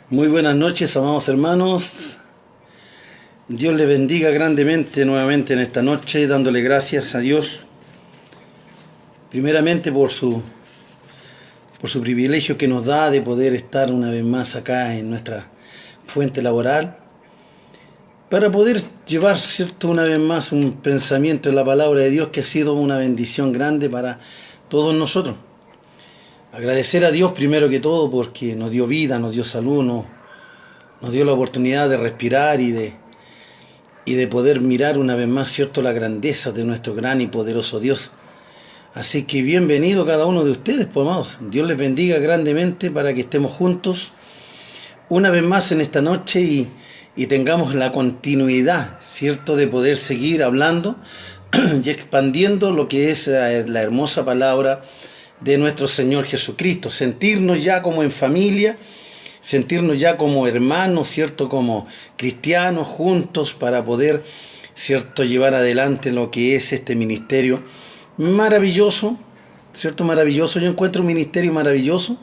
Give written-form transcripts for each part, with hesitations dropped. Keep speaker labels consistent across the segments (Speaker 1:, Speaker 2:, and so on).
Speaker 1: Muy buenas noches, amados hermanos. Dios les bendiga grandemente nuevamente en esta noche, dándole gracias a Dios, primeramente por su privilegio que nos da de poder estar una vez más acá en nuestra fuente laboral, para poder llevar, cierto, una vez más un pensamiento en la palabra de Dios que ha sido una bendición grande para todos nosotros. Agradecer a Dios primero que todo porque nos dio vida, nos dio salud, nos dio la oportunidad de respirar y de poder mirar una vez más, cierto, la grandeza de nuestro gran y poderoso Dios. Así que bienvenido cada uno de ustedes, pues, amados. Dios les bendiga grandemente para que estemos juntos una vez más en esta noche y tengamos la continuidad, cierto, de poder seguir hablando y expandiendo lo que es la hermosa palabra de nuestro Señor Jesucristo. Sentirnos ya como en familia, sentirnos ya como hermanos, ¿cierto? Como cristianos juntos para poder, ¿cierto? Llevar adelante lo que es este ministerio maravilloso, ¿cierto? Maravilloso. Yo encuentro un ministerio maravilloso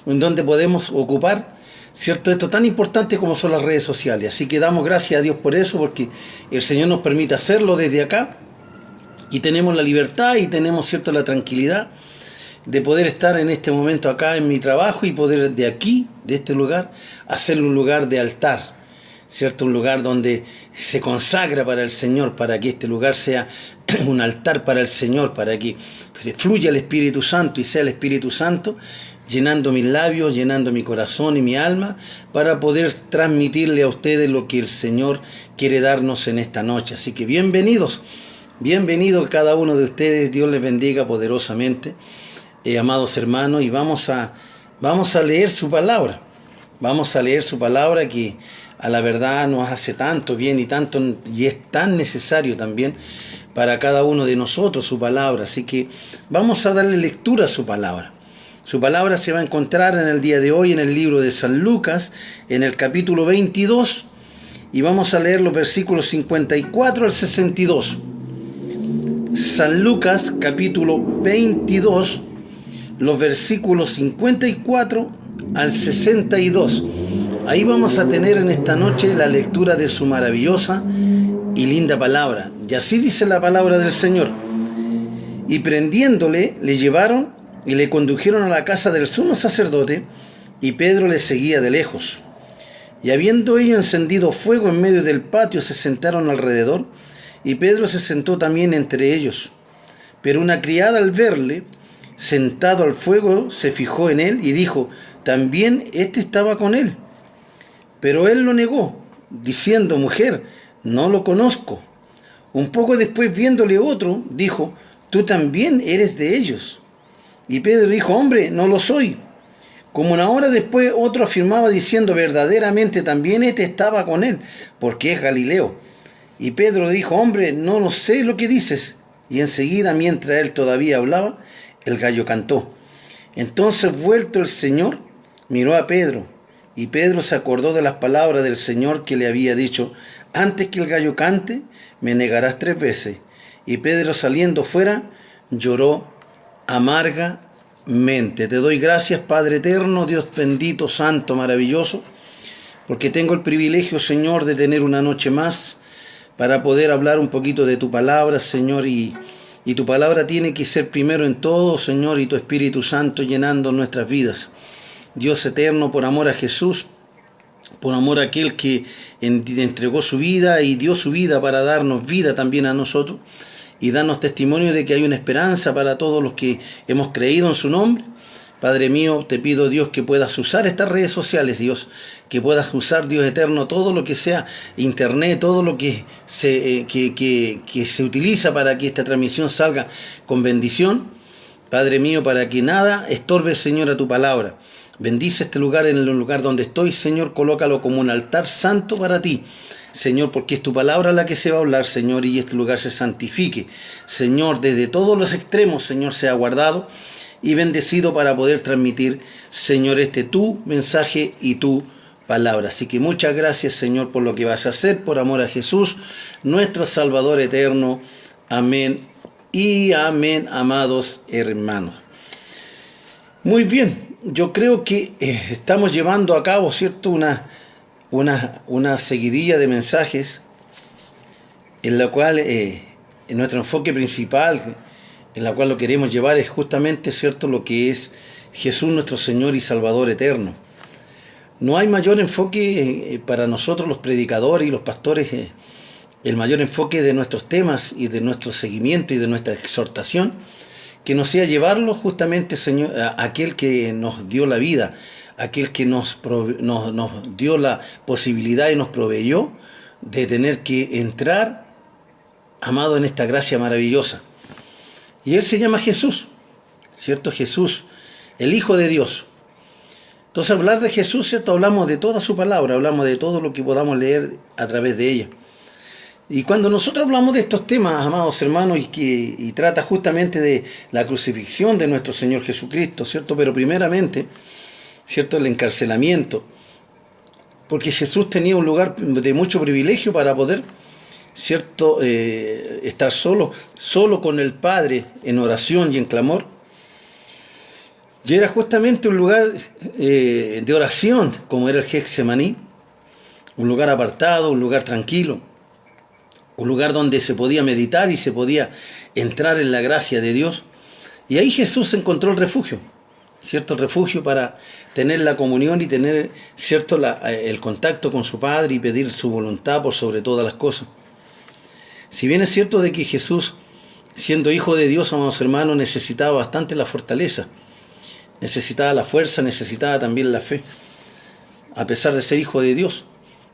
Speaker 1: en donde podemos ocupar, ¿cierto? Esto tan importante como son las redes sociales. Así que damos gracias a Dios por eso, porque el Señor nos permite hacerlo desde acá y tenemos la libertad y tenemos, ¿cierto?, la tranquilidad de poder estar en este momento acá en mi trabajo y poder de aquí, de este lugar, hacerlo un lugar de altar, ¿cierto? Un lugar donde se consagra para el Señor, para que este lugar sea un altar para el Señor, para que fluya el Espíritu Santo y sea el Espíritu Santo llenando mis labios, llenando mi corazón y mi alma, para poder transmitirle a ustedes lo que el Señor quiere darnos en esta noche. Así que bienvenidos cada uno de ustedes, Dios les bendiga poderosamente. Amados hermanos, y vamos a leer su palabra. Vamos a leer su palabra que a la verdad nos hace tanto bien y es tan necesario también para cada uno de nosotros su palabra. Así que vamos a darle lectura a su palabra. Su palabra se va a encontrar en el día de hoy en el libro de San Lucas, en el capítulo 22, y vamos a leer los versículos 54 al 62. San Lucas, capítulo 22, los versículos 54 al 62. Ahí vamos a tener en esta noche la lectura de su maravillosa y linda palabra. Y así dice la palabra del Señor. Y prendiéndole, le llevaron y le condujeron a la casa del sumo sacerdote, y Pedro le seguía de lejos. Y habiendo ellos encendido fuego en medio del patio, se sentaron alrededor, y Pedro se sentó también entre ellos. Pero una criada, al verle sentado al fuego, se fijó en él y dijo: también éste estaba con él. Pero él lo negó, diciendo: mujer, no lo conozco. Un poco después, viéndole otro, dijo: tú también eres de ellos. Y Pedro dijo: hombre, no lo soy. Como una hora después, otro afirmaba diciendo: verdaderamente también éste estaba con él, porque es Galileo. Y Pedro dijo: hombre, no lo sé lo que dices. Y enseguida, mientras él todavía hablaba, el gallo cantó. Entonces, vuelto el Señor, miró a Pedro, y Pedro se acordó de las palabras del Señor que le había dicho: antes que el gallo cante, me negarás 3 veces. Y Pedro, saliendo fuera, lloró amargamente. Te doy gracias, Padre eterno, Dios bendito, santo, maravilloso, porque tengo el privilegio, Señor, de tener una noche más para poder hablar un poquito de tu palabra, Señor, y tu palabra tiene que ser primero en todo, Señor, y tu Espíritu Santo llenando nuestras vidas. Dios eterno, por amor a Jesús, por amor a aquel que entregó su vida y dio su vida para darnos vida también a nosotros y darnos testimonio de que hay una esperanza para todos los que hemos creído en su nombre. Padre mío, te pido, Dios, que puedas usar estas redes sociales, Dios, que puedas usar, Dios eterno, todo lo que sea internet, todo lo que se utiliza para que esta transmisión salga con bendición. Padre mío, para que nada estorbe, Señor, a tu palabra. Bendice este lugar, en el lugar donde estoy, Señor, colócalo como un altar santo para ti, Señor, porque es tu palabra la que se va a hablar, Señor, y este lugar se santifique. Señor, desde todos los extremos, Señor, sea guardado y bendecido para poder transmitir, Señor, tu mensaje y tu palabra. Así que muchas gracias, Señor, por lo que vas a hacer, por amor a Jesús, nuestro Salvador eterno. Amén y amén, amados hermanos. Muy bien, yo creo que estamos llevando a cabo, ¿cierto?, una seguidilla de mensajes en la cual en nuestro enfoque principal, en la cual lo queremos llevar, es justamente, ¿cierto?, lo que es Jesús nuestro Señor y Salvador eterno. No hay mayor enfoque para nosotros los predicadores y los pastores, el mayor enfoque de nuestros temas y de nuestro seguimiento y de nuestra exhortación, que no sea llevarlo justamente, Señor, a aquel que nos dio la vida, aquel que nos dio la posibilidad y nos proveyó de tener que entrar, amado, en esta gracia maravillosa. Y Él se llama Jesús, ¿cierto? Jesús, el Hijo de Dios. Entonces, hablar de Jesús, ¿cierto? Hablamos de toda su palabra, hablamos de todo lo que podamos leer a través de ella. Y cuando nosotros hablamos de estos temas, amados hermanos, y trata justamente de la crucifixión de nuestro Señor Jesucristo, ¿cierto? Pero primeramente, ¿cierto?, el encarcelamiento, porque Jesús tenía un lugar de mucho privilegio para poder, ¿cierto?, estar solo con el Padre en oración y en clamor. Y era justamente un lugar de oración, como era el Getsemaní, un lugar apartado, un lugar tranquilo, un lugar donde se podía meditar y se podía entrar en la gracia de Dios. Y ahí Jesús encontró el refugio, ¿cierto? El refugio para tener la comunión y tener, ¿cierto?, el contacto con su Padre y pedir su voluntad por sobre todas las cosas. Si bien es cierto de que Jesús, siendo hijo de Dios, amados hermanos, necesitaba bastante la fortaleza, necesitaba la fuerza, necesitaba también la fe, a pesar de ser hijo de Dios,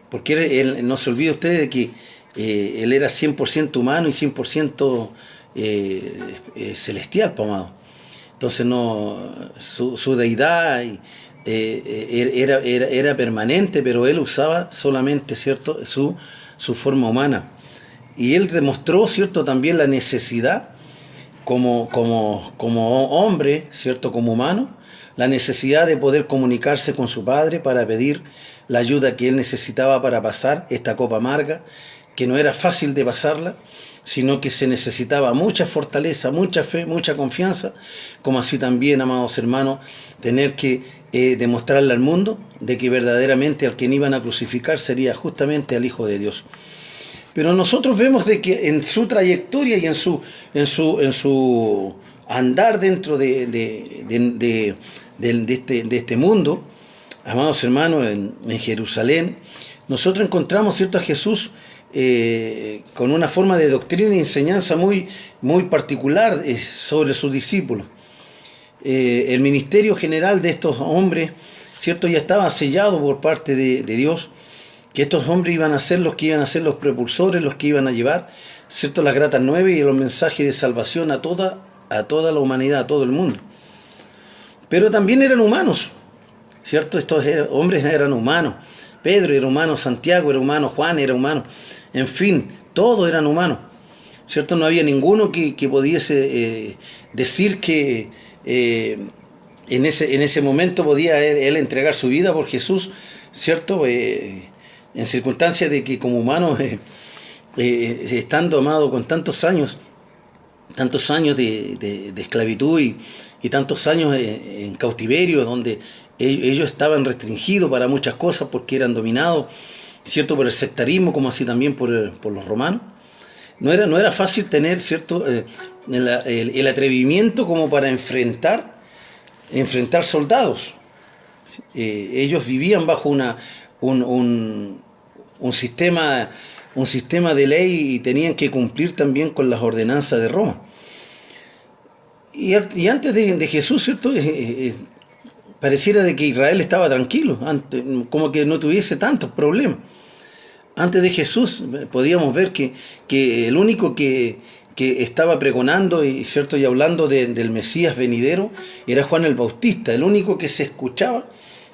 Speaker 1: porque él no se olvide usted de que Él era 100% humano y 100% celestial, amado. Entonces su deidad era permanente, pero Él usaba solamente, ¿cierto?, su forma humana. Y Él demostró, ¿cierto?, también la necesidad como hombre, ¿cierto?, como humano, la necesidad de poder comunicarse con su Padre para pedir la ayuda que Él necesitaba para pasar esta copa amarga, que no era fácil de pasarla, sino que se necesitaba mucha fortaleza, mucha fe, mucha confianza, como así también, amados hermanos, tener que demostrarle al mundo de que verdaderamente al quien iban a crucificar sería justamente al Hijo de Dios. Pero nosotros vemos de que en su trayectoria y en su andar dentro de este mundo, amados hermanos, en Jerusalén, nosotros encontramos, ¿cierto?, a Jesús con una forma de doctrina y enseñanza muy particular sobre sus discípulos. El ministerio general de estos hombres, ¿cierto?, ya estaba sellado por parte de Dios, que estos hombres iban a ser los que iban a ser los propulsores, los que iban a llevar, ¿cierto?, las gratas nuevas y los mensajes de salvación a toda la humanidad, a todo el mundo. Pero también eran humanos, ¿cierto? Estos hombres eran humanos. Pedro era humano, Santiago era humano, Juan era humano, en fin, todos eran humanos, ¿cierto? No había ninguno que pudiese decir que en ese momento podía él entregar su vida por Jesús, ¿cierto? En circunstancias de que como humano, estando amado con tantos años de esclavitud y tantos años en cautiverio, donde ellos estaban restringidos para muchas cosas porque eran dominados, ¿cierto?, por el sectarismo, como así también por los romanos. No era fácil tener, ¿cierto?, el atrevimiento como para enfrentar soldados. Ellos vivían bajo un sistema de ley y tenían que cumplir también con las ordenanzas de Roma. Y antes de Jesús, ¿cierto?, pareciera de que Israel estaba tranquilo, como que no tuviese tantos problemas. Antes de Jesús podíamos ver que el único que estaba pregonando ¿cierto?, y hablando del Mesías venidero era Juan el Bautista, el único que se escuchaba,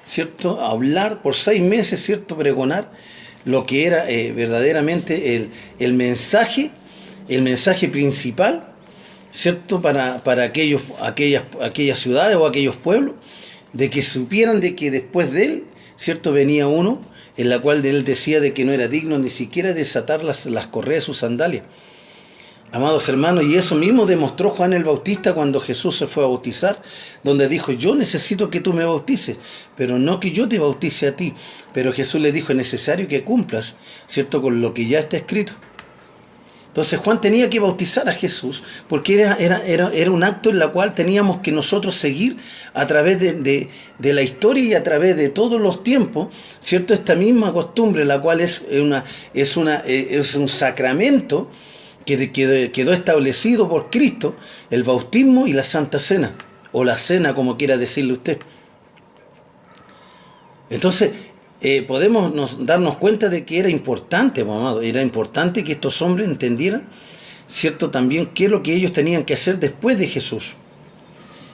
Speaker 1: ¿cierto?, hablar por 6 meses, ¿cierto?, pregonar lo que era verdaderamente el mensaje principal, ¿cierto?, para aquellas ciudades o aquellos pueblos, de que supieran de que después de él, ¿cierto?, venía uno en la cual él decía de que no era digno ni siquiera de desatar las correas de sus sandalias. Amados hermanos, y eso mismo demostró Juan el Bautista cuando Jesús se fue a bautizar, donde dijo, yo necesito que tú me bautices, pero no que yo te bautice a ti. Pero Jesús le dijo, es necesario que cumplas, ¿cierto?, con lo que ya está escrito. Entonces Juan tenía que bautizar a Jesús, porque era un acto en el cual teníamos que nosotros seguir a través de la historia y a través de todos los tiempos, ¿cierto?, esta misma costumbre, la cual es un sacramento que quedó establecido por Cristo, el bautismo y la Santa Cena, o la cena, como quiera decirle usted. Entonces, podemos darnos cuenta de que era importante, amado, era importante que estos hombres entendieran, ¿cierto?, también qué es lo que ellos tenían que hacer después de Jesús.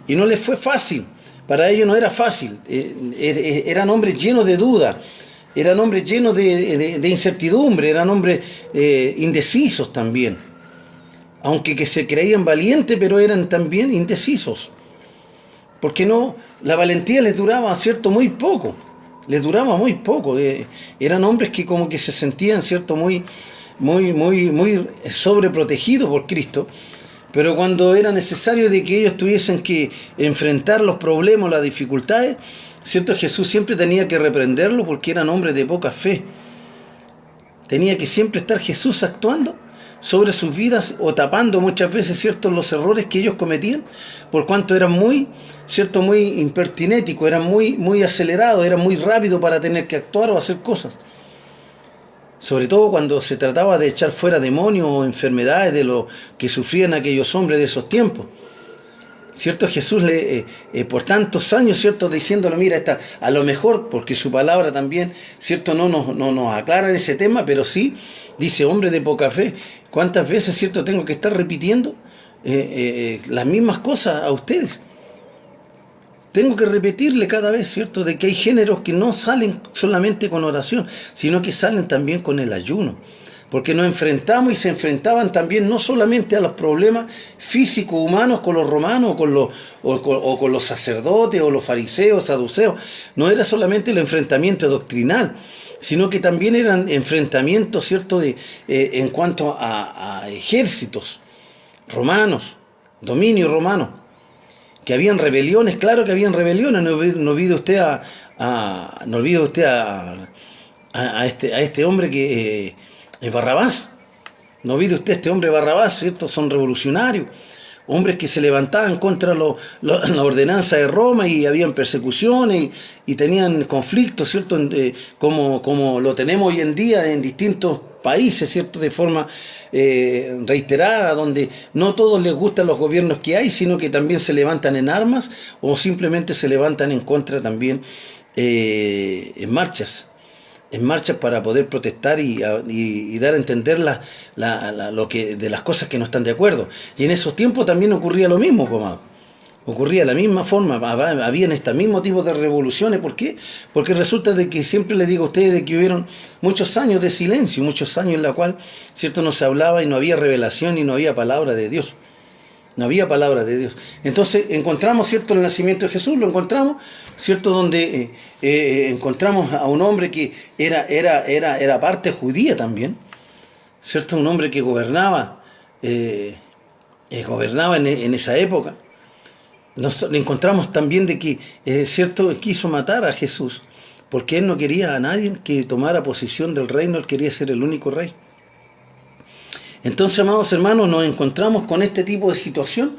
Speaker 1: Y no les fue fácil, para ellos no era fácil, eran hombres llenos de dudas, eran hombres llenos de incertidumbre, eran hombres indecisos también, aunque que se creían valientes, pero eran también indecisos, porque no, la valentía les duraba, ¿cierto?, muy poco, eran hombres que como que se sentían, ¿cierto?, muy sobreprotegidos por Cristo, pero cuando era necesario de que ellos tuviesen que enfrentar los problemas, las dificultades, ¿cierto?, Jesús siempre tenía que reprenderlo porque eran hombres de poca fe. Tenía que siempre estar Jesús actuando sobre sus vidas o tapando muchas veces, ¿cierto?, los errores que ellos cometían, por cuanto eran muy impertinéticos, eran muy acelerados, eran muy rápidos para tener que actuar o hacer cosas. Sobre todo cuando se trataba de echar fuera demonios o enfermedades de lo que sufrían aquellos hombres de esos tiempos. ¿Cierto? Jesús por tantos años, ¿cierto?, diciéndole, mira, a lo mejor, porque su palabra también, ¿cierto?, no nos aclara ese tema, pero sí dice, hombre de poca fe, ¿cuántas veces, ¿cierto?, tengo que estar repitiendo las mismas cosas a ustedes? Tengo que repetirle cada vez, ¿cierto?, de que hay géneros que no salen solamente con oración, sino que salen también con el ayuno. Porque nos enfrentamos y se enfrentaban también no solamente a los problemas físicos humanos con los romanos o con los sacerdotes o los fariseos, saduceos. No era solamente el enfrentamiento doctrinal, sino que también eran enfrentamientos, ¿cierto?, en cuanto a ejércitos romanos, dominio romano, que habían rebeliones, claro que habían rebeliones. No olvide usted a este hombre que Barrabás. No olvide usted este hombre Barrabás, ¿cierto? Son revolucionarios, hombres que se levantaban contra la ordenanza de Roma y habían persecuciones y tenían conflictos, ¿cierto? Como lo tenemos hoy en día en distintos países, ¿cierto?, de forma reiterada, donde no todos les gustan los gobiernos que hay, sino que también se levantan en armas o simplemente se levantan en contra también en marchas para poder protestar y dar a entender lo que de las cosas que no están de acuerdo. Y en esos tiempos también ocurría lo mismo, comado. Ocurría de la misma forma, habían este mismo tipo de revoluciones. ¿Por qué? Porque resulta de que siempre les digo a ustedes de que hubieron muchos años de silencio, muchos años en la cual, ¿cierto?, no se hablaba y no había revelación y no había palabra de Dios. No había palabra de Dios. Entonces encontramos, ¿cierto?, el nacimiento de Jesús, lo encontramos, ¿cierto?, donde encontramos a un hombre que era parte judía también, ¿cierto?, un hombre que gobernaba en esa época. Encontramos también de que, ¿cierto?, quiso matar a Jesús, porque él no quería a nadie que tomara posesión del reino, él quería ser el único rey. Entonces, amados hermanos, nos encontramos con este tipo de situación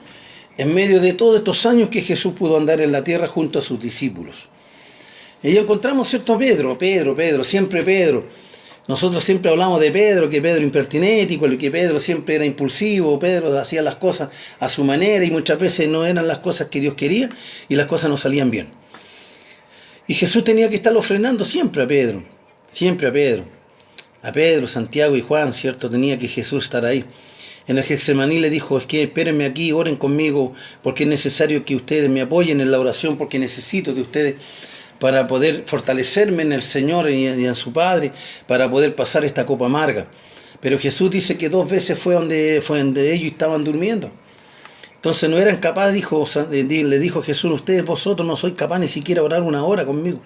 Speaker 1: en medio de todos estos años que Jesús pudo andar en la tierra junto a sus discípulos. Y encontramos, ¿cierto?, Pedro, siempre Pedro. Nosotros siempre hablamos de Pedro, que Pedro impertinético, que Pedro siempre era impulsivo, Pedro hacía las cosas a su manera y muchas veces no eran las cosas que Dios quería y las cosas no salían bien. Y Jesús tenía que estarlo frenando siempre a Pedro, Santiago y Juan, ¿cierto? Tenía que Jesús estar ahí. En el Getsemaní le dijo, es que espérenme aquí, oren conmigo, porque es necesario que ustedes me apoyen en la oración, porque necesito de ustedes para poder fortalecerme en el Señor y en su Padre, para poder pasar esta copa amarga. Pero Jesús dice que 2 veces fue donde ellos estaban durmiendo. Entonces no eran capaces, le dijo Jesús, vosotros no sois capaces ni siquiera orar 1 hora conmigo.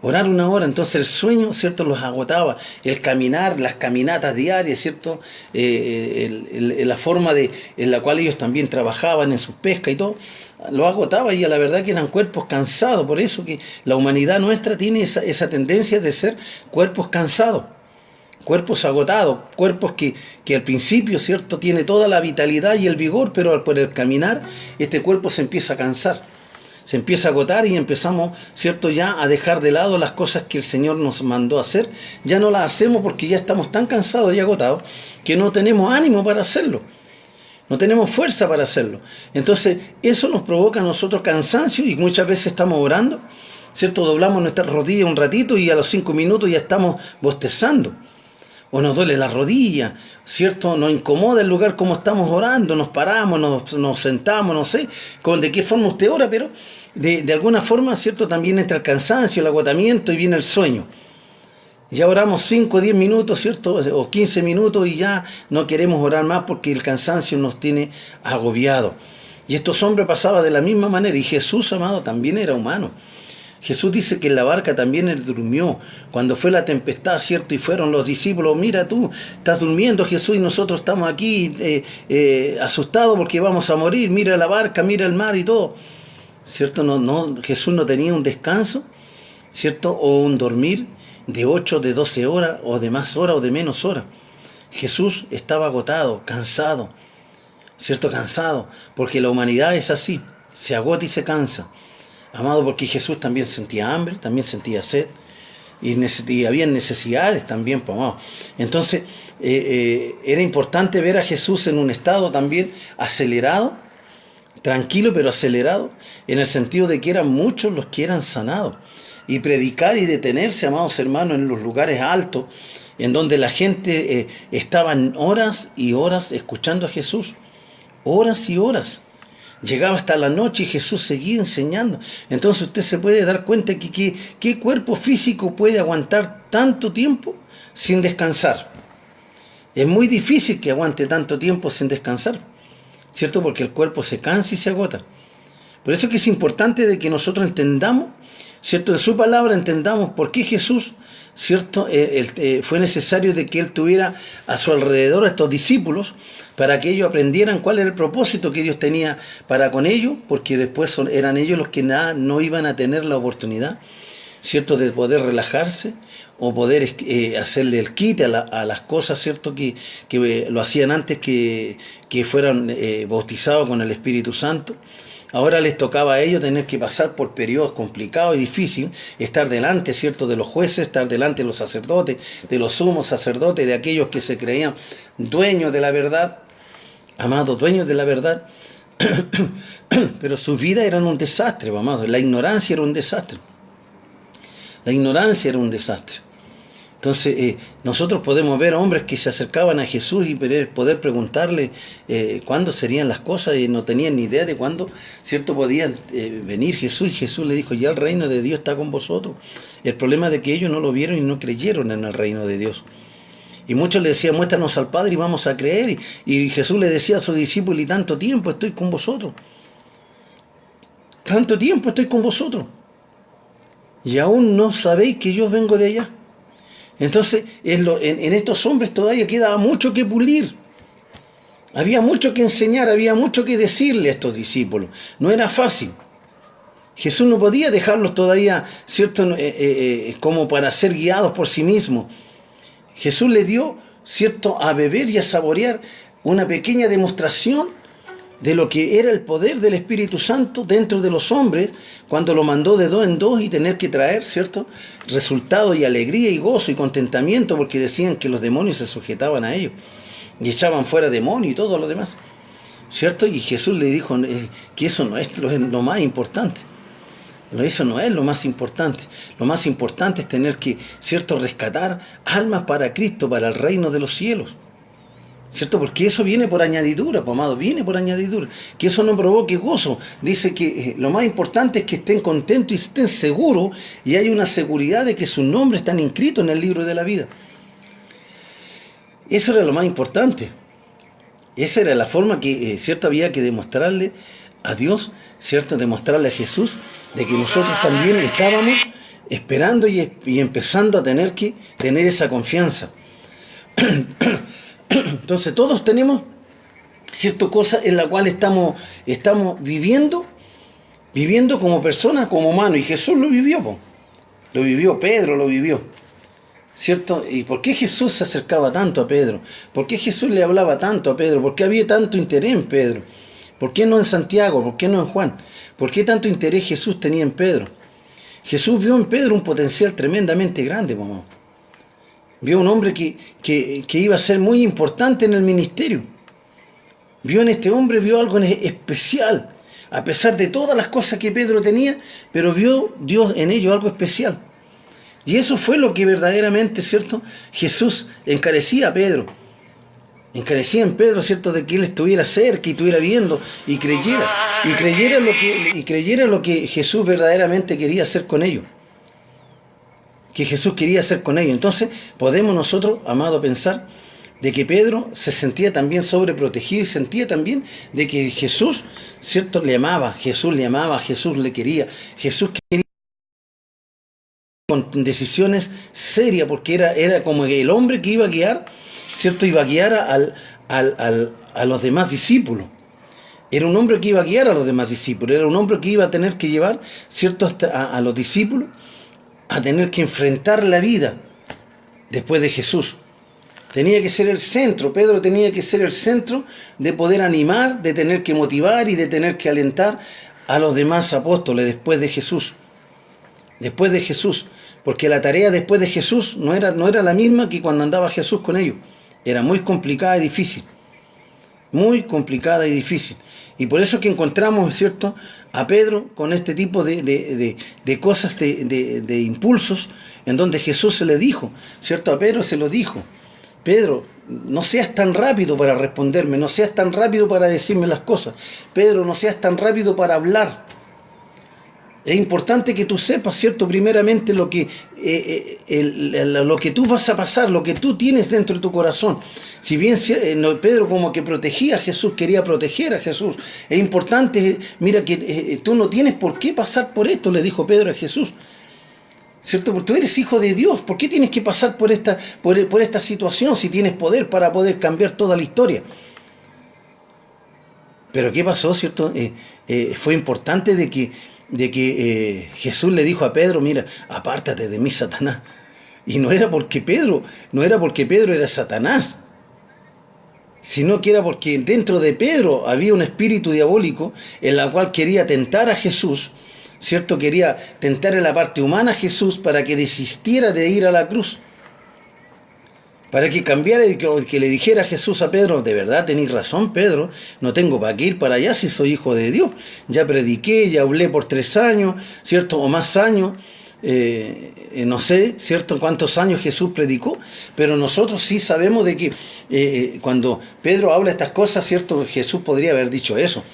Speaker 1: Orar 1 hora, entonces el sueño, ¿cierto?, los agotaba. El caminar, las caminatas diarias, ¿cierto?, la forma en la cual ellos también trabajaban en sus pescas y todo, los agotaba, y a la verdad que eran cuerpos cansados. Por eso que la humanidad nuestra tiene esa tendencia de ser cuerpos cansados, cuerpos agotados, cuerpos que al principio, ¿cierto?, tiene toda la vitalidad y el vigor, pero por el caminar este cuerpo se empieza a cansar. Se empieza a agotar y empezamos, ¿cierto?, ya a dejar de lado las cosas que el Señor nos mandó a hacer. Ya no las hacemos porque ya estamos tan cansados y agotados que no tenemos ánimo para hacerlo. No tenemos fuerza para hacerlo. Entonces, eso nos provoca a nosotros cansancio, y muchas veces estamos orando, ¿cierto?, doblamos nuestras rodillas un ratito y a los 5 minutos ya estamos bostezando. O nos duele la rodilla, ¿cierto? Nos incomoda el lugar como estamos orando, nos paramos, nos sentamos, no sé de qué forma usted ora, pero de alguna forma, ¿cierto?, también entra el cansancio, el agotamiento y viene el sueño. Ya oramos 5 o 10 minutos, ¿cierto?, o 15 minutos, y ya no queremos orar más porque el cansancio nos tiene agobiado. Y estos hombres pasaban de la misma manera, y Jesús, amado, también era humano. Jesús dice que en la barca también él durmió, cuando fue la tempestad, ¿cierto? Y fueron los discípulos: mira, tú estás durmiendo, Jesús, y nosotros estamos aquí asustados porque vamos a morir, mira la barca, mira el mar y todo, ¿cierto? Jesús no tenía un descanso, ¿cierto?, o un dormir de 8, de 12 horas, o de más horas o de menos horas. Jesús estaba agotado, cansado, ¿cierto?, cansado, porque la humanidad es así, se agota y se cansa. Amado, porque Jesús también sentía hambre, también sentía sed, y había necesidades también, pues, amado. Entonces, era importante ver a Jesús en un estado también acelerado, tranquilo pero acelerado, en el sentido de que eran muchos los que eran sanados. Y predicar y detenerse, amados hermanos, en los lugares altos, en donde la gente estaba horas y horas escuchando a Jesús, horas y horas. Llegaba hasta la noche y Jesús seguía enseñando. Entonces usted se puede dar cuenta que ¿qué cuerpo físico puede aguantar tanto tiempo sin descansar? Es muy difícil que aguante tanto tiempo sin descansar, ¿cierto? Porque el cuerpo se cansa y se agota. Por eso es que es importante de que nosotros entendamos, ¿cierto?, en su palabra entendamos por qué Jesús, ¿cierto?, fue necesario de que él tuviera a su alrededor a estos discípulos, para que ellos aprendieran cuál era el propósito que Dios tenía para con ellos, porque después eran ellos los que no iban a tener la oportunidad, ¿cierto?, de poder relajarse o poder hacerle el quite a las cosas, ¿cierto?, que lo hacían antes que fueran bautizados con el Espíritu Santo. Ahora les tocaba a ellos tener que pasar por periodos complicados y difíciles, estar delante, ¿cierto?, de los jueces, estar delante de los sacerdotes, de los sumos sacerdotes, de aquellos que se creían dueños de la verdad, amados, dueños de la verdad, pero sus vidas eran un desastre, amados. La ignorancia era un desastre. La ignorancia era un desastre. Entonces, nosotros podemos ver hombres que se acercaban a Jesús y poder preguntarle cuándo serían las cosas, y no tenían ni idea de cuándo, ¿cierto?, podían venir Jesús. Y Jesús le dijo: ya el reino de Dios está con vosotros. El problema es de que ellos no lo vieron y no creyeron en el reino de Dios. Y muchos le decían: muéstranos al Padre y vamos a creer. Y Jesús le decía a sus discípulos: y tanto tiempo estoy con vosotros. Tanto tiempo estoy con vosotros. Y aún no sabéis que yo vengo de allá. Entonces, en estos hombres todavía quedaba mucho que pulir. Había mucho que enseñar, había mucho que decirle a estos discípulos. No era fácil. Jesús no podía dejarlos todavía, ¿cierto?, como para ser guiados por sí mismos. Jesús le dio, ¿cierto?, a beber y a saborear una pequeña demostración de lo que era el poder del Espíritu Santo dentro de los hombres, cuando lo mandó de 2 en 2 y tener que traer, ¿cierto?, resultado y alegría y gozo y contentamiento, porque decían que los demonios se sujetaban a ellos y echaban fuera demonios y todo lo demás, ¿cierto? Y Jesús le dijo que eso no es lo más importante. Eso no es lo más importante. Lo más importante es tener que, ¿cierto?, rescatar almas para Cristo, para el reino de los cielos, ¿cierto? Porque eso viene por añadidura, pues, amado, viene por añadidura. Que eso no provoque gozo. Dice que lo más importante es que estén contentos y estén seguros, y hay una seguridad de que sus nombres están inscritos en el libro de la vida. Eso era lo más importante. Esa era la forma que, ¿cierto?, había que demostrarle a Dios, ¿cierto?, demostrarle a Jesús de que nosotros también estábamos esperando y empezando a tener que tener esa confianza. Entonces todos tenemos ciertas cosas en la cual estamos viviendo como personas, como humanos, y Jesús lo vivió, po. Lo vivió, Pedro lo vivió, ¿cierto? ¿Y por qué Jesús se acercaba tanto a Pedro? ¿Por qué Jesús le hablaba tanto a Pedro? ¿Por qué había tanto interés en Pedro? ¿Por qué no en Santiago? ¿Por qué no en Juan? ¿Por qué tanto interés Jesús tenía en Pedro? Jesús vio en Pedro un potencial tremendamente grande, mamá. Vio un hombre que iba a ser muy importante en el ministerio. Vio en este hombre, vio algo especial, a pesar de todas las cosas que Pedro tenía, pero vio Dios en ello algo especial. Y eso fue lo que verdaderamente, ¿cierto? Jesús encarecía a Pedro. Encarecía en Pedro, ¿cierto?, de que él estuviera cerca y estuviera viendo y creyera lo que Jesús verdaderamente quería hacer con ellos. Que Jesús quería hacer con ellos. Entonces, podemos nosotros, amado, pensar de que Pedro se sentía también sobreprotegido y sentía también de que Jesús, ¿cierto?, le amaba, Jesús le quería, Jesús quería con decisiones serias, porque era como el hombre que iba a guiar, ¿cierto?, iba a guiar a los demás discípulos. Era un hombre que iba a guiar a los demás discípulos, era un hombre que iba a tener que llevar, ¿cierto?, a los discípulos a tener que enfrentar la vida después de Jesús. Tenía que ser el centro, Pedro tenía que ser el centro de poder animar, de tener que motivar y de tener que alentar a los demás apóstoles después de Jesús. Después de Jesús, porque la tarea después de Jesús no era la misma que cuando andaba Jesús con ellos. Era muy complicada y difícil. Muy complicada y difícil. Y por eso es que encontramos, ¿cierto?, a Pedro con este tipo de cosas, de impulsos, en donde Jesús se le dijo, ¿cierto? A Pedro se lo dijo: Pedro, no seas tan rápido para responderme, no seas tan rápido para decirme las cosas. Pedro, no seas tan rápido para hablar. Es importante que tú sepas, ¿cierto?, primeramente lo que tú vas a pasar, lo que tú tienes dentro de tu corazón. Si bien Pedro como que protegía a Jesús, quería proteger a Jesús, es importante, mira que tú no tienes por qué pasar por esto, le dijo Pedro a Jesús, ¿cierto? Porque tú eres hijo de Dios, ¿por qué tienes que pasar por esta situación si tienes poder para poder cambiar toda la historia? Pero ¿qué pasó, cierto? Fue importante de que Jesús le dijo a Pedro: mira, apártate de mí, Satanás. Y no era porque Pedro era Satanás, sino que era porque dentro de Pedro había un espíritu diabólico en la cual quería tentar a Jesús, ¿cierto? Quería tentar en la parte humana a Jesús para que desistiera de ir a la cruz. Para que cambiara y que le dijera a Jesús a Pedro: de verdad tenéis razón, Pedro, no tengo para qué ir para allá si soy hijo de Dios. Ya prediqué, ya hablé por 3 años, ¿cierto? O más años, no sé, ¿cierto?, cuántos años Jesús predicó, pero nosotros sí sabemos de que cuando Pedro habla estas cosas, ¿cierto?, Jesús podría haber dicho eso.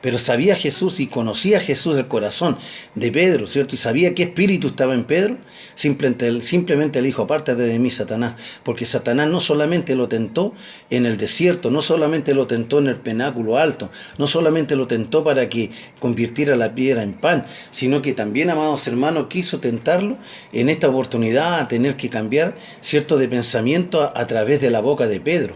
Speaker 1: Pero sabía Jesús y conocía Jesús el corazón de Pedro, ¿cierto? Y sabía qué espíritu estaba en Pedro. Simplemente le dijo: apártate de mí, Satanás. Porque Satanás no solamente lo tentó en el desierto, no solamente lo tentó en el penáculo alto, no solamente lo tentó para que convirtiera la piedra en pan, sino que también, amados hermanos, quiso tentarlo en esta oportunidad a tener que cambiar, ¿cierto?, de pensamiento a través de la boca de Pedro.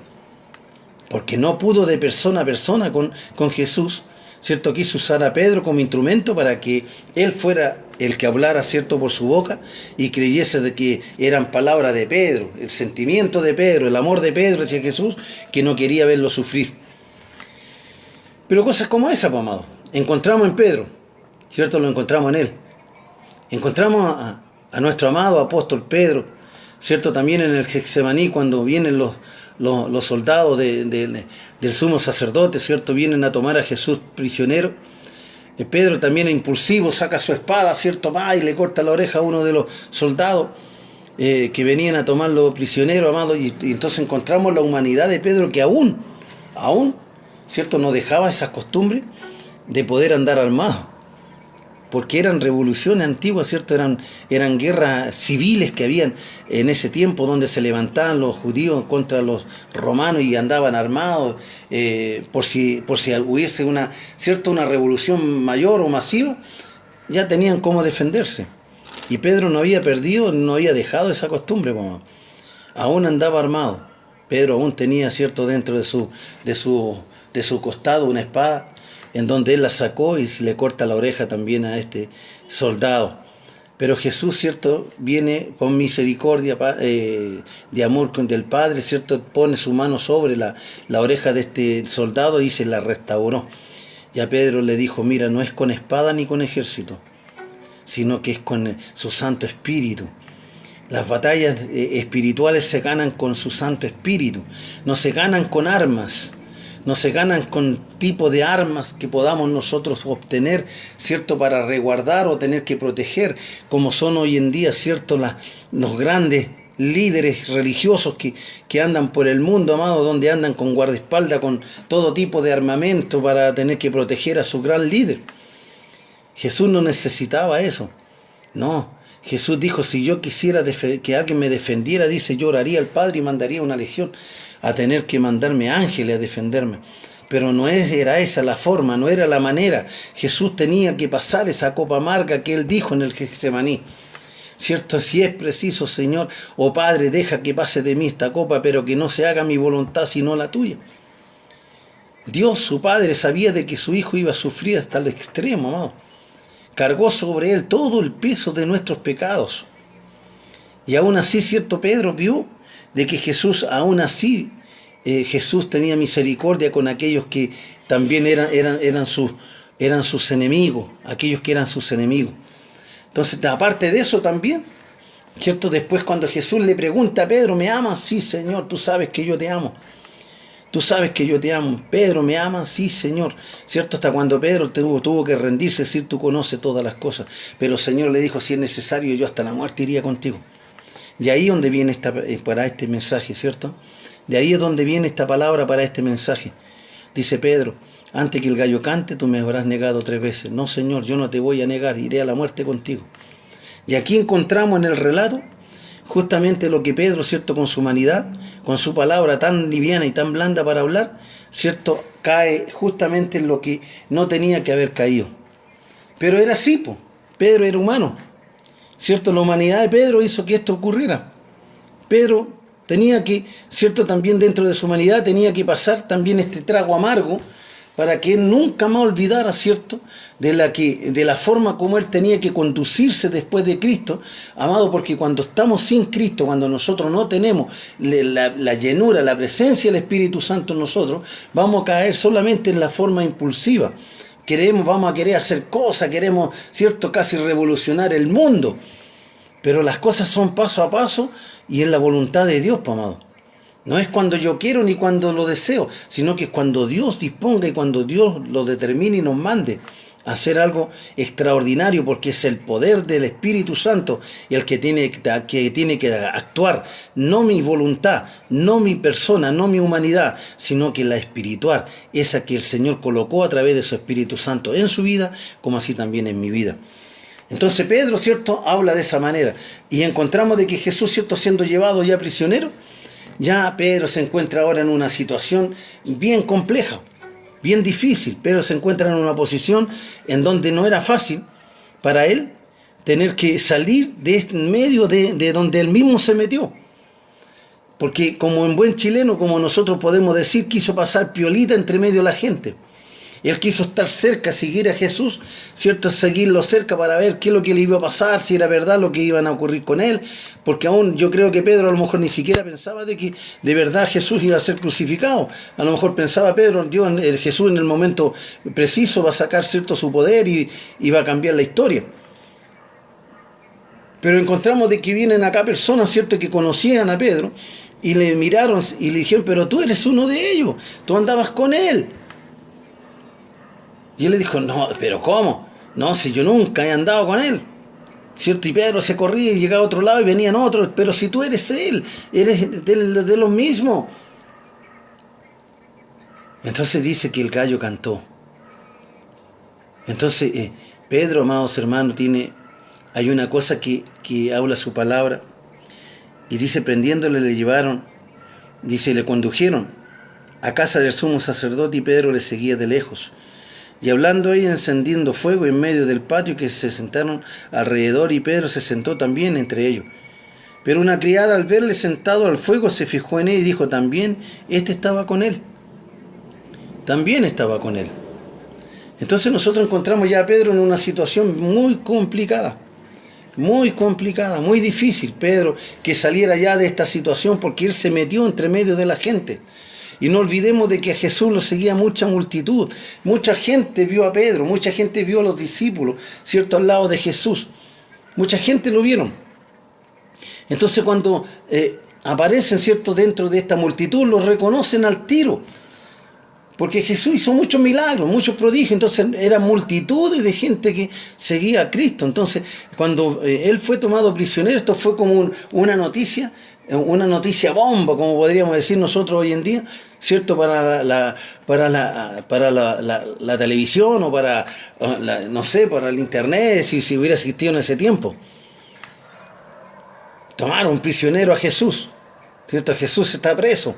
Speaker 1: Porque no pudo de persona a persona con Jesús, ¿cierto? Quiso usar a Pedro como instrumento para que él fuera el que hablara, ¿cierto?, por su boca y creyese de que eran palabras de Pedro, el sentimiento de Pedro, el amor de Pedro hacia Jesús, que no quería verlo sufrir. Pero cosas como esa, pues, amado, encontramos en Pedro, ¿cierto? Lo encontramos en él. Encontramos a nuestro amado apóstol Pedro, ¿cierto? También en el Getsemaní, cuando vienen los soldados del sumo sacerdote, ¿cierto?, vienen a tomar a Jesús prisionero. Pedro también es impulsivo, saca su espada, ¿cierto?, va y le corta la oreja a uno de los soldados que venían a tomarlo prisionero, amado. Y entonces encontramos la humanidad de Pedro, que aún, ¿cierto?, no dejaba esas costumbres de poder andar armado, porque eran revoluciones antiguas, ¿cierto? Eran guerras civiles que habían en ese tiempo, donde se levantaban los judíos contra los romanos y andaban armados por si hubiese una revolución mayor o masiva, ya tenían cómo defenderse. Y Pedro no había perdido, no había dejado esa costumbre, po. Aún andaba armado. Pedro aún tenía, cierto, dentro de su costado una espada, en donde él la sacó y le corta la oreja también a este soldado. Pero Jesús, cierto, viene con misericordia, de amor del Padre, cierto, pone su mano sobre la oreja de este soldado y se la restauró. Y a Pedro le dijo, mira, no es con espada ni con ejército, sino que es con su Santo Espíritu. Las batallas espirituales se ganan con su Santo Espíritu, no se ganan con armas, no se ganan con tipo de armas que podamos nosotros obtener, ¿cierto?, para resguardar o tener que proteger, como son hoy en día, ¿cierto?, los grandes líderes religiosos que andan por el mundo, amado, donde andan con guardaespaldas, con todo tipo de armamento para tener que proteger a su gran líder. Jesús no necesitaba eso, no. Jesús dijo, si yo quisiera que alguien me defendiera, dice, yo oraría al Padre y mandaría una legión a tener que mandarme ángeles a defenderme. Pero no era esa la forma, no era la manera. Jesús tenía que pasar esa copa amarga que él dijo en el Getsemaní. ¿Cierto? Si es preciso, Señor, oh Padre, deja que pase de mí esta copa, pero que no se haga mi voluntad sino la tuya. Dios, su Padre, sabía de que su Hijo iba a sufrir hasta el extremo, amado. Cargó sobre él todo el peso de nuestros pecados. Y aún así, cierto, Pedro vio de que Jesús, aún así, Jesús tenía misericordia con aquellos que también eran sus enemigos, aquellos que eran sus enemigos. Entonces, aparte de eso también, cierto, después cuando Jesús le pregunta a Pedro, ¿me amas? Sí, Señor, tú sabes que yo te amo. Tú sabes que yo te amo. Pedro, ¿me amas? Sí, Señor. ¿Cierto? Hasta cuando Pedro tuvo que rendirse, decir, tú conoces todas las cosas. Pero el Señor le dijo, si es necesario, yo hasta la muerte iría contigo. Y ahí es donde viene para este mensaje, ¿cierto? De ahí es donde viene esta palabra para este mensaje. Dice Pedro, antes que el gallo cante, tú me habrás negado 3 veces. No, Señor, yo no te voy a negar, iré a la muerte contigo. Y aquí encontramos en el relato justamente lo que Pedro, ¿cierto?, con su humanidad, con su palabra tan liviana y tan blanda para hablar, ¿cierto?, cae justamente en lo que no tenía que haber caído. Pero era así, po. Pedro era humano, ¿cierto? La humanidad de Pedro hizo que esto ocurriera. Pedro tenía que, ¿cierto?, también dentro de su humanidad tenía que pasar también este trago amargo para que él nunca más olvidara, ¿cierto?, de la forma como él tenía que conducirse después de Cristo, amado, porque cuando estamos sin Cristo, cuando nosotros no tenemos la llenura, la presencia del Espíritu Santo en nosotros, vamos a caer solamente en la forma impulsiva. Vamos a querer hacer cosas, queremos, ¿cierto?, casi revolucionar el mundo, pero las cosas son paso a paso y en la voluntad de Dios, amado. No es cuando yo quiero ni cuando lo deseo, sino que es cuando Dios disponga y cuando Dios lo determine y nos mande a hacer algo extraordinario, porque es el poder del Espíritu Santo y el que tiene que actuar, no mi voluntad, no mi persona, no mi humanidad, sino que la espiritual, esa que el Señor colocó a través de su Espíritu Santo en su vida, como así también en mi vida. Entonces Pedro, ¿cierto?, habla de esa manera y encontramos de que Jesús, ¿cierto?, siendo llevado ya prisionero, ya Pedro se encuentra ahora en una situación bien compleja, bien difícil. Pedro se encuentra en una posición en donde no era fácil para él tener que salir de este medio de donde él mismo se metió. Porque como en buen chileno, como nosotros podemos decir, quiso pasar piolita entre medio de la gente. Él quiso estar cerca, seguir a Jesús, ¿cierto?, seguirlo cerca para ver qué es lo que le iba a pasar, si era verdad lo que iban a ocurrir con él, porque aún yo creo que Pedro a lo mejor ni siquiera pensaba de que de verdad Jesús iba a ser crucificado. A lo mejor pensaba Pedro, Jesús en el momento preciso va a sacar, ¿cierto?, su poder y va a cambiar la historia. Pero encontramos de que vienen acá personas, ¿cierto?, que conocían a Pedro y le miraron y le dijeron, pero tú eres uno de ellos, tú andabas con él. Y él le dijo, no, pero ¿cómo? No, si yo nunca he andado con él, ¿cierto? Y Pedro se corría y llegaba a otro lado y venían otros, pero si tú eres él, eres de los mismos. Entonces dice que el gallo cantó. Entonces, Pedro, amados hermanos, hay una cosa que habla su palabra, y dice, prendiéndole le llevaron, dice, le condujeron a casa del sumo sacerdote y Pedro le seguía de lejos. y hablando ella encendiendo fuego en medio del patio, que se sentaron alrededor, y Pedro se sentó también entre ellos. Pero una criada, al verle sentado al fuego, se fijó en él y dijo: también estaba con él. También estaba con él. Entonces nosotros encontramos ya a Pedro en una situación muy complicada, muy difícil. Pedro, que saliera ya de esta situación, porque él se metió entre medio de la gente. Y no olvidemos de que a Jesús lo seguía mucha multitud. Mucha gente vio a Pedro, mucha gente vio a los discípulos, ¿cierto?, al lado de Jesús. Mucha gente lo vieron. Entonces cuando aparecen, ¿cierto?, dentro de esta multitud, los reconocen al tiro. Porque Jesús hizo muchos milagros, muchos prodigios. Entonces eran multitudes de gente que seguía a Cristo. Entonces cuando él fue tomado prisionero, esto fue como una noticia bomba, como podríamos decir nosotros hoy en día, ¿cierto?, para la televisión, o para, no sé, para el internet, si hubiera existido en ese tiempo. Tomaron prisionero a Jesús, ¿cierto? Jesús está preso.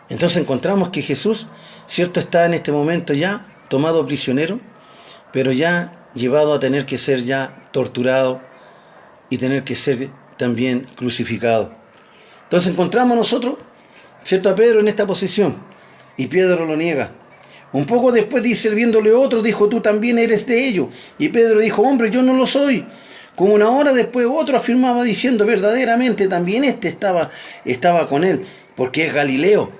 Speaker 1: Entonces encontramos que Jesús, ¿cierto?, está en este momento ya tomado prisionero, pero ya llevado a tener que ser ya torturado y tener que ser también crucificado. Entonces encontramos nosotros, ¿cierto?, a Pedro en esta posición, y Pedro lo niega. Un poco después dice, viéndole otro, dijo: tú también eres de ellos. Y Pedro dijo: hombre, yo no lo soy. Como una hora después otro afirmaba diciendo: verdaderamente también estaba con él, porque es Galileo.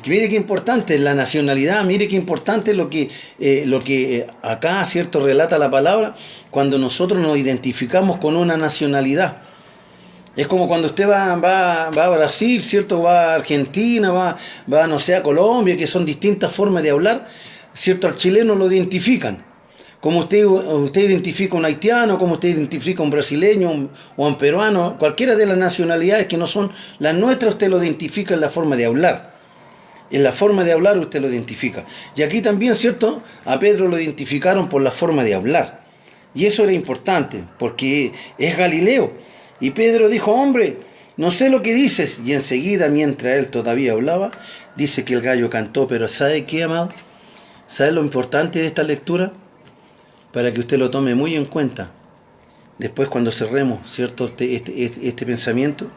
Speaker 1: Mire qué importante la nacionalidad, mire qué importante lo que acá, ¿cierto?, relata la palabra, cuando nosotros nos identificamos con una nacionalidad. Es como cuando usted va a Brasil, ¿cierto?, va a Argentina, va no sé, a Colombia, que son distintas formas de hablar, ¿cierto? Al chileno lo identifican. Como usted identifica a un haitiano, como usted identifica a un brasileño o a un peruano, cualquiera de las nacionalidades que no son las nuestras, usted lo identifica en la forma de hablar. En la forma de hablar usted lo identifica. Y aquí también, ¿cierto?, a Pedro lo identificaron por la forma de hablar. Y eso era importante, porque es Galileo. Y Pedro dijo: hombre, no sé lo que dices. Y enseguida, mientras él todavía hablaba, dice que el gallo cantó. Pero ¿sabe qué, amado? ¿Sabe lo importante de esta lectura? Para que usted lo tome muy en cuenta. Después, cuando cerremos, ¿cierto?, este pensamiento,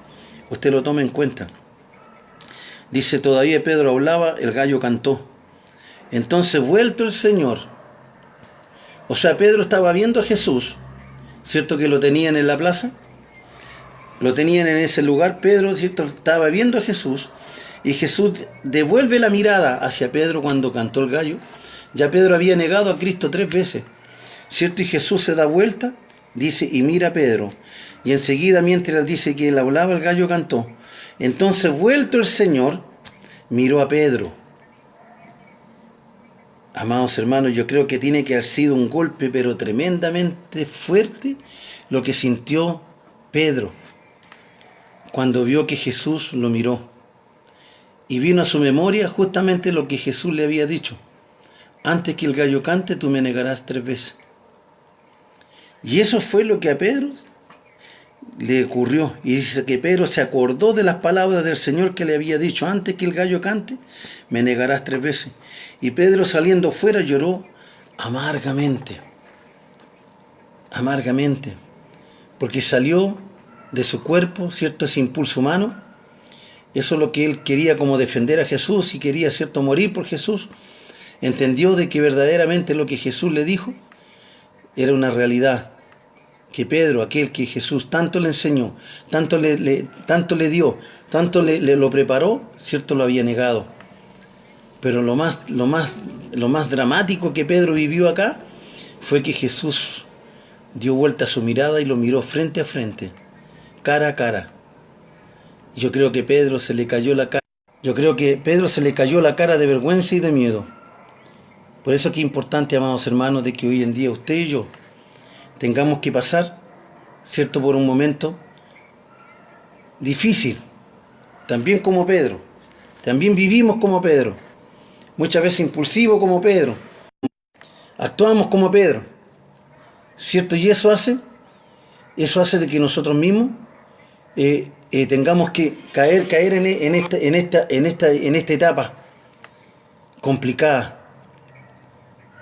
Speaker 1: usted lo tome en cuenta. Dice: todavía Pedro hablaba, el gallo cantó. Entonces, vuelto el Señor, o sea, Pedro estaba viendo a Jesús, ¿cierto?, que lo tenían en la plaza, lo tenían en ese lugar. Pedro, ¿cierto?, estaba viendo a Jesús, y Jesús devuelve la mirada hacia Pedro cuando cantó el gallo. Ya Pedro había negado a Cristo 3 veces, ¿cierto? Y Jesús se da vuelta, dice, y mira a Pedro. Y enseguida, mientras dice que él hablaba, el gallo cantó. Entonces, vuelto el Señor, miró a Pedro. Amados hermanos, yo creo que tiene que haber sido un golpe, pero tremendamente fuerte, lo que sintió Pedro cuando vio que Jesús lo miró. Y vino a su memoria justamente lo que Jesús le había dicho: antes que el gallo cante, tú me negarás 3 veces. Y eso fue lo que a Pedro le ocurrió. Y dice que Pedro se acordó de las palabras del Señor que le había dicho: antes que el gallo cante, me negarás 3 veces. Y Pedro, saliendo fuera, lloró amargamente, porque salió de su cuerpo, ¿cierto?, ese impulso humano. Eso es lo que él quería, como defender a Jesús, y quería, ¿cierto?, morir por Jesús. Entendió de que verdaderamente lo que Jesús le dijo era una realidad, que Pedro, aquel que Jesús tanto le enseñó, tanto le dio, tanto le lo preparó, ¿cierto?, lo había negado. Pero lo más dramático que Pedro vivió acá fue que Jesús dio vuelta su mirada y lo miró frente a frente, cara a cara. Yo creo que Pedro se le cayó la cara. De vergüenza y de miedo. Por eso es que es importante, amados hermanos, de que hoy en día usted y yo tengamos que pasar, ¿cierto?, por un momento difícil, también como Pedro. También vivimos como Pedro, muchas veces impulsivo como Pedro, actuamos como Pedro, ¿cierto? Y eso hace de que nosotros mismos tengamos que caer en esta etapa complicada,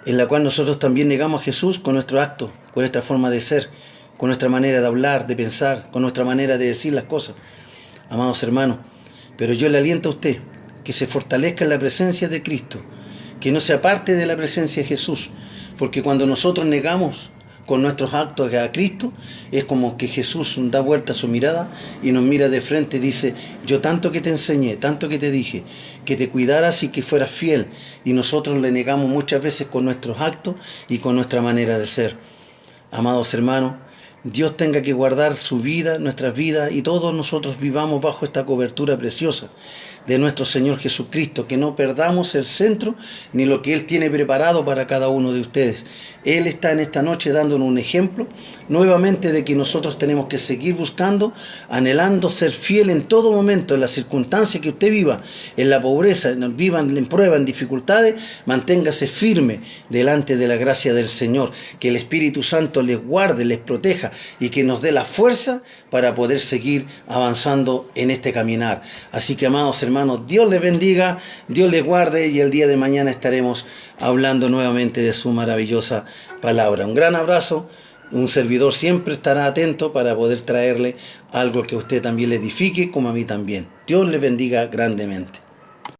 Speaker 1: en la cual nosotros también negamos a Jesús con nuestro acto, con nuestra forma de ser, con nuestra manera de hablar, de pensar, con nuestra manera de decir las cosas. Amados hermanos, pero yo le aliento a usted que se fortalezca en la presencia de Cristo, que no se aparte de la presencia de Jesús, porque cuando nosotros negamos con nuestros actos a Cristo, es como que Jesús da vuelta su mirada y nos mira de frente y dice: yo tanto que te enseñé, tanto que te dije, que te cuidaras y que fueras fiel, y nosotros le negamos muchas veces con nuestros actos y con nuestra manera de ser. Amados hermanos, Dios tenga que guardar su vida, nuestras vidas, y todos nosotros vivamos bajo esta cobertura preciosa de nuestro Señor Jesucristo, que no perdamos el centro ni lo que Él tiene preparado para cada uno de ustedes. Él está en esta noche dándonos un ejemplo nuevamente de que nosotros tenemos que seguir buscando, anhelando ser fiel en todo momento, en las circunstancias que usted viva, en la pobreza, viva en prueba, en dificultades, manténgase firme delante de la gracia del Señor, que el Espíritu Santo les guarde, les proteja y que nos dé la fuerza para poder seguir avanzando en este caminar. Así que, amados hermanos, Dios les bendiga, Dios les guarde, y el día de mañana estaremos hablando nuevamente de su maravillosa palabra. Un gran abrazo. Un servidor siempre estará atento para poder traerle algo que a usted también le edifique, como a mí también. Dios les bendiga grandemente.